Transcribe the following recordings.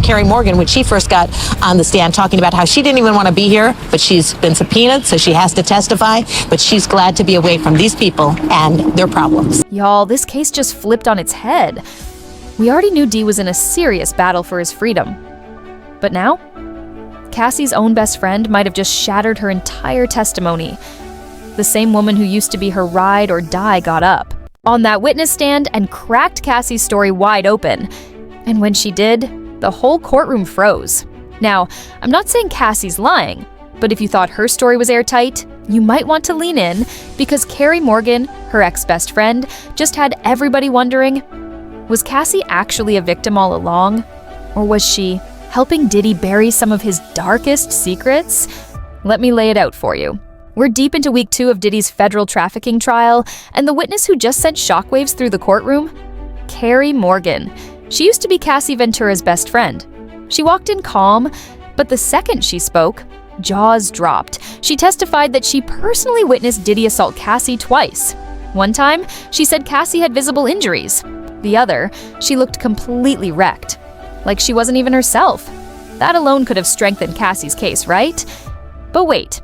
Kerry Morgan, when she first got on the stand, talking about how she didn't even want to be here, but she's been subpoenaed, so she has to testify. But she's glad to be away from these people and their problems. Y'all, this case just flipped on its head. We already knew Dee was in a serious battle for his freedom. But now, Cassie's own best friend might have just shattered her entire testimony. The same woman who used to be her ride or die got up on that witness stand and cracked Cassie's story wide open. And when she did, the whole courtroom froze. Now, I'm not saying Cassie's lying, but if you thought her story was airtight, you might want to lean in, because Kerry Morgan, her ex-best friend, just had everybody wondering, was Cassie actually a victim all along? Or was she helping Diddy bury some of his darkest secrets? Let me lay it out for you. We're deep into week 2 of Diddy's federal trafficking trial, and the witness who just sent shockwaves through the courtroom? Kerry Morgan. She used to be Cassie Ventura's best friend. She walked in calm, but the second she spoke, jaws dropped. She testified that she personally witnessed Diddy assault Cassie twice. One time, she said Cassie had visible injuries. The other, she looked completely wrecked, like she wasn't even herself. That alone could have strengthened Cassie's case, right? But wait,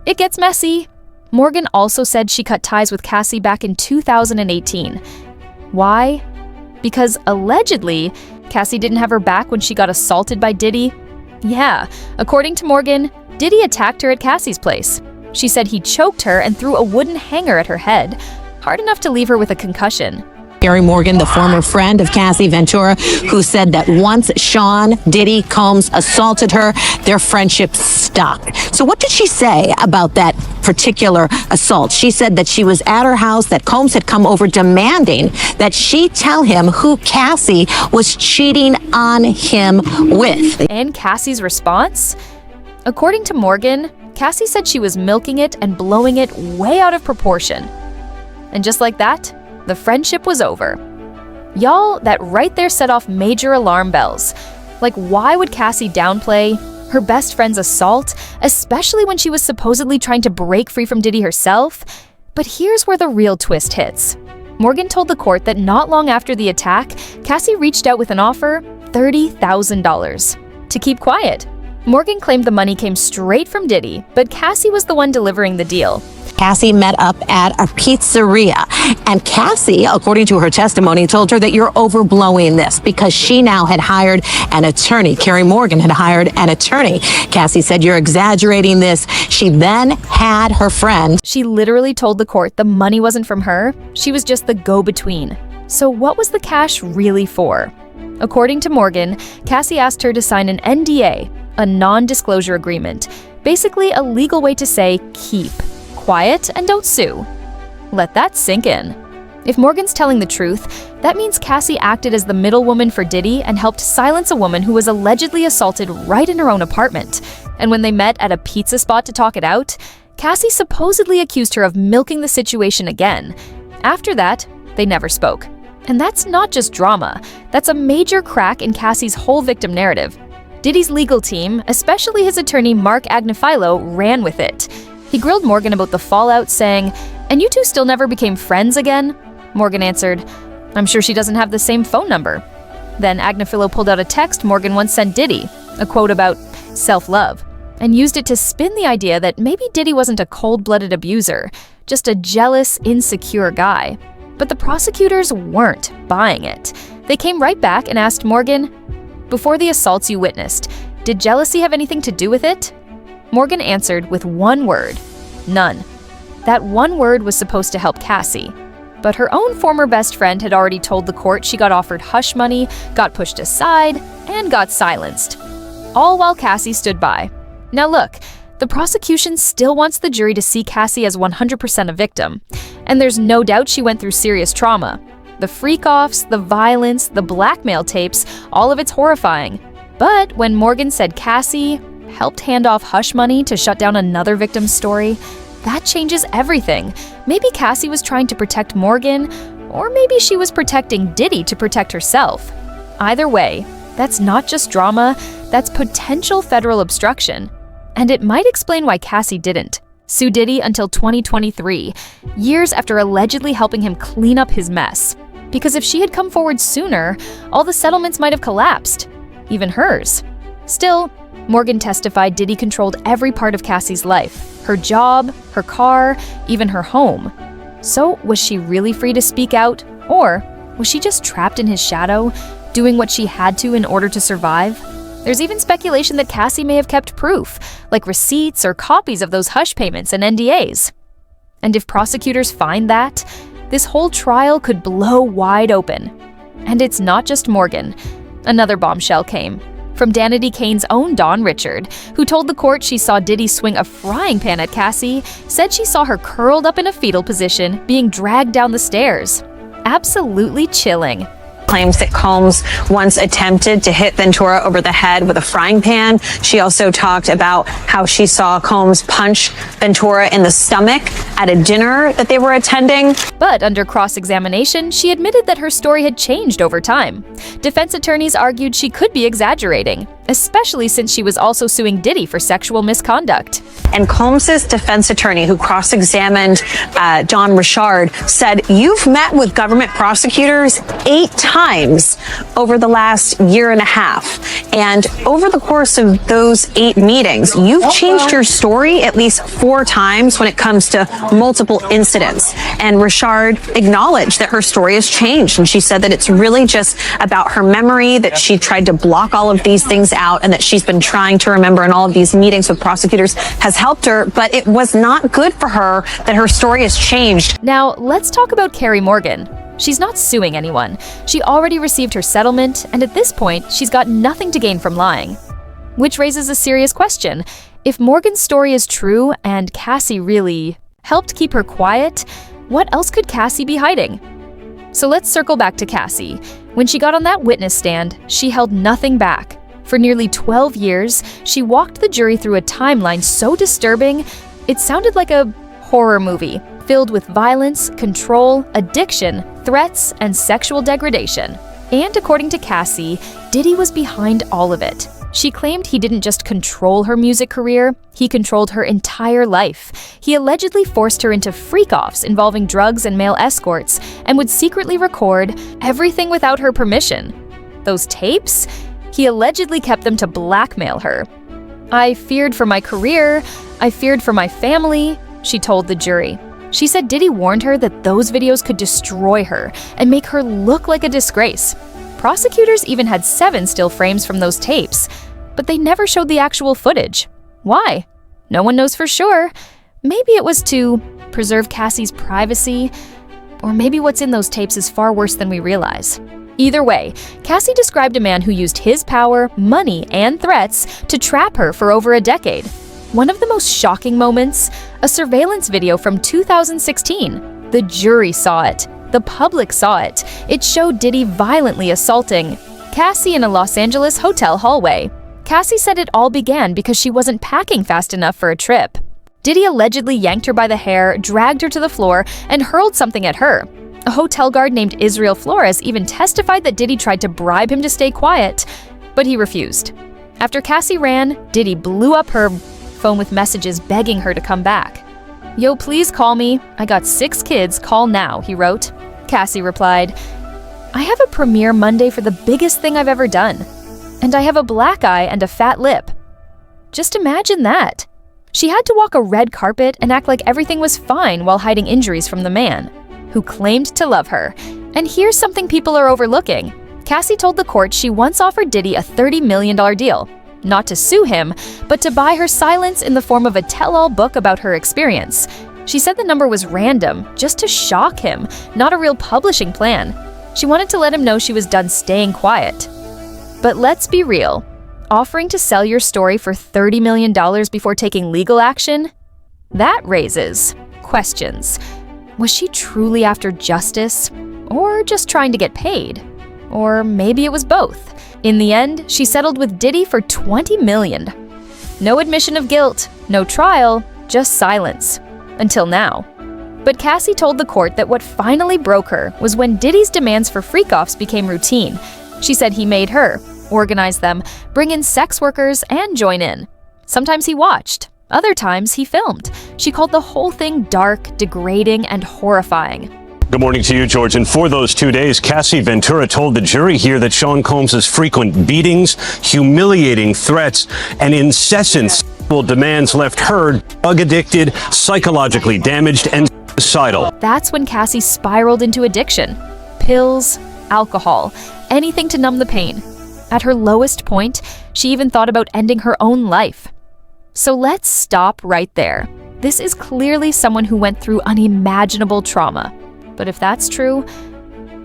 it gets messy. Morgan also said she cut ties with Cassie back in 2018. Why? Because allegedly, Cassie didn't have her back when she got assaulted by Diddy. Yeah, according to Morgan, Diddy attacked her at Cassie's place. She said he choked her and threw a wooden hanger at her head, hard enough to leave her with a concussion. Kerry Morgan, the former friend of Cassie Ventura, who said that once Sean Diddy Combs assaulted her, their friendship stopped. So what did she say about that particular assault? She said that she was at her house, that Combs had come over demanding that she tell him who Cassie was cheating on him with. And Cassie's response? According to Morgan, Cassie said she was milking it and blowing it way out of proportion. And just like that, the friendship was over. Y'all, that right there set off major alarm bells. Like, why would Cassie downplay her best friend's assault, especially when she was supposedly trying to break free from Diddy herself? But here's where the real twist hits. Morgan told the court that not long after the attack, Cassie reached out with an offer, $30,000, to keep quiet. Morgan claimed the money came straight from Diddy, but Cassie was the one delivering the deal. Cassie met up at a pizzeria, and Cassie, according to her testimony, told her that you're overblowing this, because she now had hired an attorney. Kerry Morgan had hired an attorney. Cassie said, you're exaggerating this. She then had her friend. She literally told the court the money wasn't from her. She was just the go-between. So what was the cash really for? According to Morgan, Cassie asked her to sign an NDA, a non-disclosure agreement, basically a legal way to say keep quiet and don't sue. Let that sink in. If Morgan's telling the truth, that means Cassie acted as the middlewoman for Diddy and helped silence a woman who was allegedly assaulted right in her own apartment. And when they met at a pizza spot to talk it out, Cassie supposedly accused her of milking the situation again. After that, they never spoke. And that's not just drama. That's a major crack in Cassie's whole victim narrative. Diddy's legal team, especially his attorney Mark Agnifilo, ran with it. He grilled Morgan about the fallout, saying, "And you two still never became friends again?" Morgan answered, "I'm sure she doesn't have the same phone number." Then Agnifilo pulled out a text Morgan once sent Diddy, a quote about self-love, and used it to spin the idea that maybe Diddy wasn't a cold-blooded abuser, just a jealous, insecure guy. But the prosecutors weren't buying it. They came right back and asked Morgan, "Before the assaults you witnessed, did jealousy have anything to do with it?" Morgan answered with one word: none. That one word was supposed to help Cassie. But her own former best friend had already told the court she got offered hush money, got pushed aside, and got silenced. All while Cassie stood by. Now look, the prosecution still wants the jury to see Cassie as 100% a victim. And there's no doubt she went through serious trauma. The freak-offs, the violence, the blackmail tapes, all of it's horrifying. But when Morgan said Cassie helped hand off hush money to shut down another victim's story, that changes everything. Maybe Cassie was trying to protect Morgan, or maybe she was protecting Diddy to protect herself. Either way, that's not just drama, that's potential federal obstruction. And it might explain why Cassie didn't sue Diddy until 2023, years after allegedly helping him clean up his mess. Because if she had come forward sooner, all the settlements might have collapsed. even hers. Still, Morgan testified Diddy controlled every part of Cassie's life, her job, her car, even her home. So, was she really free to speak out, or was she just trapped in his shadow, doing what she had to in order to survive? There's even speculation that Cassie may have kept proof, like receipts or copies of those hush payments and NDAs. And if prosecutors find that, this whole trial could blow wide open. And it's not just Morgan. Another bombshell came from Danity Kane's own Dawn Richard, who told the court she saw Diddy swing a frying pan at Cassie, said she saw her curled up in a fetal position, being dragged down the stairs. Absolutely chilling. Claims that Combs once attempted to hit Ventura over the head with a frying pan. She also talked about how she saw Combs punch Ventura in the stomach at a dinner that they were attending. But under cross-examination, she admitted that her story had changed over time. Defense attorneys argued she could be exaggerating, especially since she was also suing Diddy for sexual misconduct. And Combs' defense attorney, who cross-examined Dawn Richard, said, "You've met with government prosecutors 8 times over the last year and a half. And over the course of those 8 meetings, you've changed your story at least 4 times when it comes to multiple incidents." And Richard acknowledged that her story has changed. And she said that it's really just about her memory, that she tried to block all of these things out, and that she's been trying to remember in all of these meetings with prosecutors has helped her, but it was not good for her that her story has changed. Now, let's talk about Kerry Morgan. She's not suing anyone. She already received her settlement, and at this point, she's got nothing to gain from lying. Which raises a serious question. If Morgan's story is true and Cassie really helped keep her quiet, what else could Cassie be hiding? So let's circle back to Cassie. When she got on that witness stand, she held nothing back. For nearly 12 years, she walked the jury through a timeline so disturbing, it sounded like a horror movie, filled with violence, control, addiction, threats, and sexual degradation. And according to Cassie, Diddy was behind all of it. She claimed he didn't just control her music career, he controlled her entire life. He allegedly forced her into freak-offs involving drugs and male escorts, and would secretly record everything without her permission. Those tapes? He allegedly kept them to blackmail her. "I feared for my career, I feared for my family," she told the jury. She said Diddy warned her that those videos could destroy her and make her look like a disgrace. Prosecutors even had 7 still frames from those tapes, but they never showed the actual footage. Why? No one knows for sure. Maybe it was to preserve Cassie's privacy, or maybe what's in those tapes is far worse than we realize. Either way, Cassie described a man who used his power, money, and threats to trap her for over a decade. One of the most shocking moments, a surveillance video from 2016. The jury saw it. The public saw it. It showed Diddy violently assaulting Cassie in a Los Angeles hotel hallway. Cassie said it all began because she wasn't packing fast enough for a trip. Diddy allegedly yanked her by the hair, dragged her to the floor, and hurled something at her. A hotel guard named Israel Flores even testified that Diddy tried to bribe him to stay quiet, but he refused. After Cassie ran, Diddy blew up her phone with messages begging her to come back. "Yo, please call me. I got 6 kids, call now," he wrote. Cassie replied, "I have a premiere Monday for the biggest thing I've ever done. And I have a black eye and a fat lip." Just imagine that. She had to walk a red carpet and act like everything was fine while hiding injuries from the man who claimed to love her. And here's something people are overlooking. Cassie told the court she once offered Diddy a $30 million deal, not to sue him, but to buy her silence in the form of a tell-all book about her experience. She said the number was random, just to shock him, not a real publishing plan. She wanted to let him know she was done staying quiet. But let's be real. Offering to sell your story for $30 million before taking legal action? That raises questions. Was she truly after justice? Or just trying to get paid? Or maybe it was both. In the end, she settled with Diddy for $20 million. No admission of guilt, no trial, just silence. Until now. But Cassie told the court that what finally broke her was when Diddy's demands for freak-offs became routine. She said he made her, organize them, bring in sex workers, and join in. Sometimes he watched. Other times he filmed. She called the whole thing dark, degrading, and horrifying. Good morning to you, George. And for those 2 days, Cassie Ventura told the jury here that Sean Combs' frequent beatings, humiliating threats, and incessant sexual demands left her drug-addicted, psychologically damaged, and suicidal. That's when Cassie spiraled into addiction. Pills, alcohol, anything to numb the pain. At her lowest point, she even thought about ending her own life. So let's stop right there. This is clearly someone who went through unimaginable trauma. But if that's true,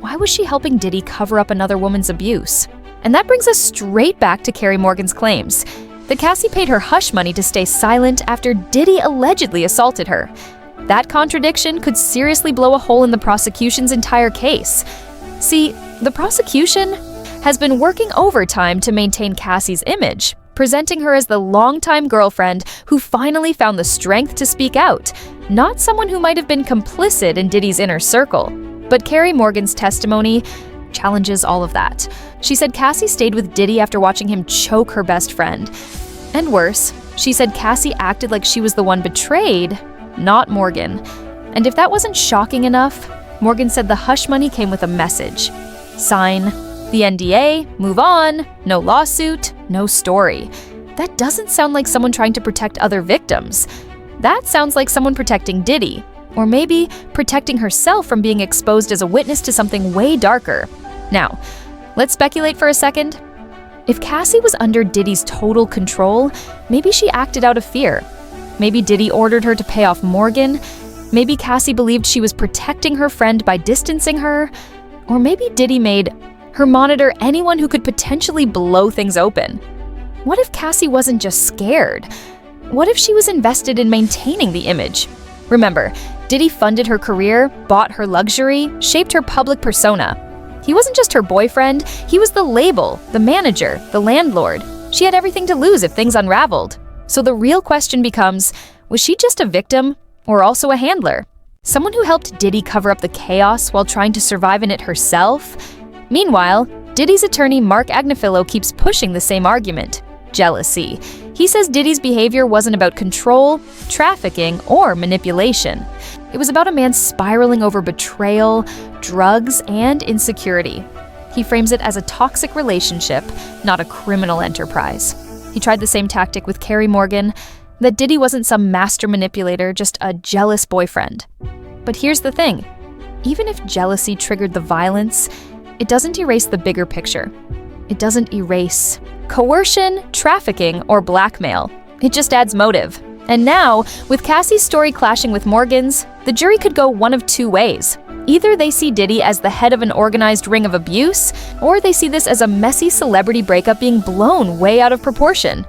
why was she helping Diddy cover up another woman's abuse? And that brings us straight back to Kerry Morgan's claims that Cassie paid her hush money to stay silent after Diddy allegedly assaulted her. That contradiction could seriously blow a hole in the prosecution's entire case. See, the prosecution has been working overtime to maintain Cassie's image, presenting her as the longtime girlfriend who finally found the strength to speak out, not someone who might have been complicit in Diddy's inner circle. But Kerry Morgan's testimony challenges all of that. She said Cassie stayed with Diddy after watching him choke her best friend. And worse, she said Cassie acted like she was the one betrayed, not Morgan. And if that wasn't shocking enough, Morgan said the hush money came with a message. Sign the NDA, move on, no lawsuit, no story. That doesn't sound like someone trying to protect other victims. That sounds like someone protecting Diddy, or maybe protecting herself from being exposed as a witness to something way darker. Now, let's speculate for a second. If Cassie was under Diddy's total control, maybe she acted out of fear. Maybe Diddy ordered her to pay off Morgan. Maybe Cassie believed she was protecting her friend by distancing her. Or maybe Diddy made her monitor anyone who could potentially blow things open. What if Cassie wasn't just scared? What if she was invested in maintaining the image? Remember, Diddy funded her career, bought her luxury, shaped her public persona. He wasn't just her boyfriend, he was the label, the manager, the landlord. She had everything to lose if things unraveled. So the real question becomes, was she just a victim or also a handler? Someone who helped Diddy cover up the chaos while trying to survive in it herself? Meanwhile, Diddy's attorney Mark Agnifilo keeps pushing the same argument: jealousy. He says Diddy's behavior wasn't about control, trafficking, or manipulation. It was about a man spiraling over betrayal, drugs, and insecurity. He frames it as a toxic relationship, not a criminal enterprise. He tried the same tactic with Kerry Morgan, that Diddy wasn't some master manipulator, just a jealous boyfriend. But here's the thing, even if jealousy triggered the violence, it doesn't erase the bigger picture. It doesn't erase coercion, trafficking, or blackmail. It just adds motive. And now, with Cassie's story clashing with Morgan's, the jury could go one of two ways. Either they see Diddy as the head of an organized ring of abuse, or they see this as a messy celebrity breakup being blown way out of proportion.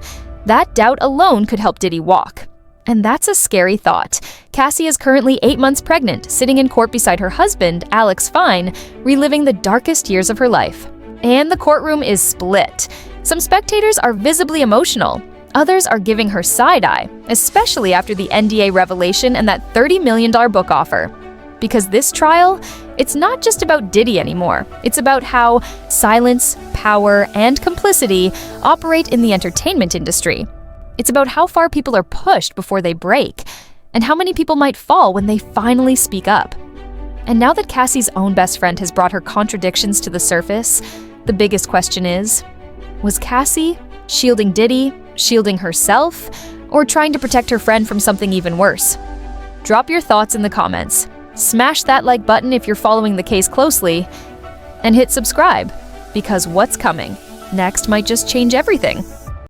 That doubt alone could help Diddy walk. And that's a scary thought. Cassie is currently 8 months pregnant, sitting in court beside her husband, Alex Fine, reliving the darkest years of her life. And the courtroom is split. Some spectators are visibly emotional. Others are giving her side-eye, especially after the NDA revelation and that $30 million book offer. Because this trial, it's not just about Diddy anymore. It's about how silence, power, and complicity operate in the entertainment industry. It's about how far people are pushed before they break, and how many people might fall when they finally speak up. And now that Cassie's own best friend has brought her contradictions to the surface, the biggest question is, was Cassie shielding Diddy, shielding herself, or trying to protect her friend from something even worse? Drop your thoughts in the comments. Smash that like button if you're following the case closely, and hit subscribe, because what's coming next might just change everything.